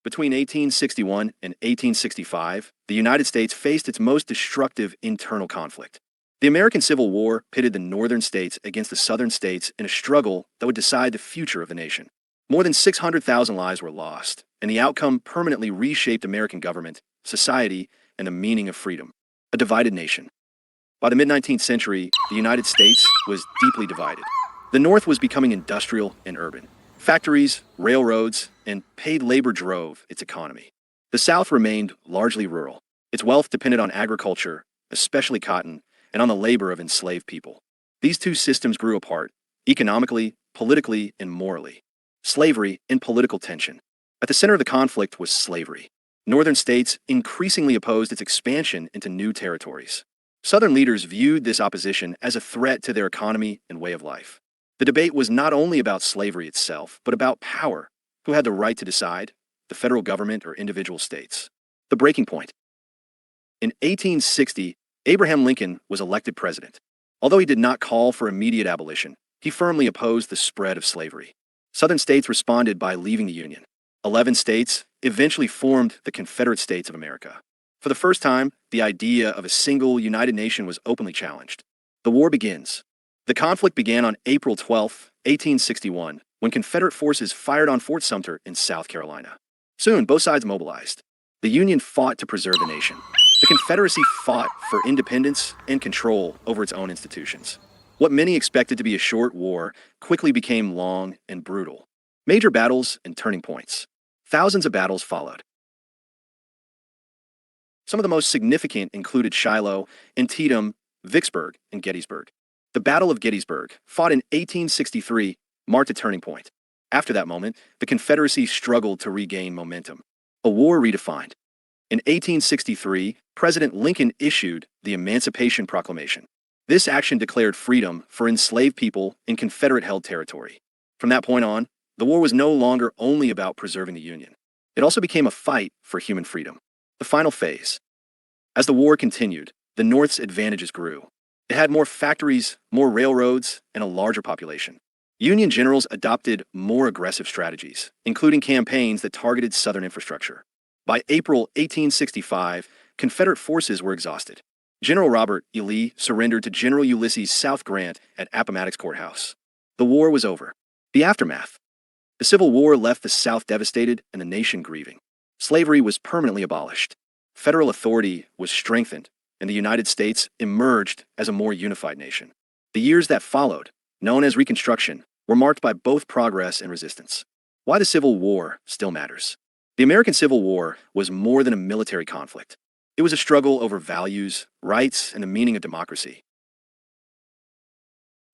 Between 1861 and 1865, the United States faced its most destructive internal conflict. The American Civil War pitted the northern states against the southern states in a struggle that would decide the future of the nation. More than 600,000 lives were lost, and the outcome permanently reshaped American government, society, and the meaning of freedom. A divided nation. By the mid-19th century, the United States was deeply divided. The North was becoming industrial and urban. Factories, railroads, and paid labor drove its economy. The South remained largely rural. Its wealth depended on agriculture, especially cotton, and on the labor of enslaved people. These two systems grew apart, economically, politically, and morally. Slavery and political tension. At the center of the conflict was slavery. Northern states increasingly opposed its expansion into new territories. Southern leaders viewed this opposition as a threat to their economy and way of life. The debate was not only about slavery itself, but about power. Who had the right to decide? The federal government or individual states? The breaking point. In 1860, Abraham Lincoln was elected president. Although he did not call for immediate abolition, he firmly opposed the spread of slavery. Southern states responded by leaving the Union. 11 states eventually formed the Confederate States of America. For the first time, the idea of a single united nation was openly challenged. The war begins. The conflict began on April 12, 1861, when Confederate forces fired on Fort Sumter in South Carolina. Soon, both sides mobilized. The Union fought to preserve the nation. The Confederacy fought for independence and control over its own institutions. What many expected to be a short war quickly became long and brutal. Major battles and turning points. Thousands of battles followed. Some of the most significant included Shiloh, Antietam, Vicksburg, and Gettysburg. The Battle of Gettysburg, fought in 1863, marked a turning point. After that moment, the Confederacy struggled to regain momentum. A war redefined. In 1863, President Lincoln issued the Emancipation Proclamation. This action declared freedom for enslaved people in Confederate-held territory. From that point on, the war was no longer only about preserving the Union. It also became a fight for human freedom. The final phase. As the war continued, the North's advantages grew. It had more factories, more railroads, and a larger population. Union generals adopted more aggressive strategies, including campaigns that targeted Southern infrastructure. By April 1865, Confederate forces were exhausted. General Robert E. Lee surrendered to General Ulysses South Grant at Appomattox Courthouse. The war was over. The aftermath. The Civil War left the South devastated and the nation grieving. Slavery was permanently abolished. Federal authority was strengthened, and the United States emerged as a more unified nation. The years that followed, known as Reconstruction, were marked by both progress and resistance. Why the Civil War still matters. The American Civil War was more than a military conflict. It was a struggle over values, rights, and the meaning of democracy.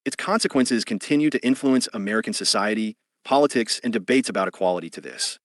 Its consequences continue to influence American society, politics, and debates about equality to this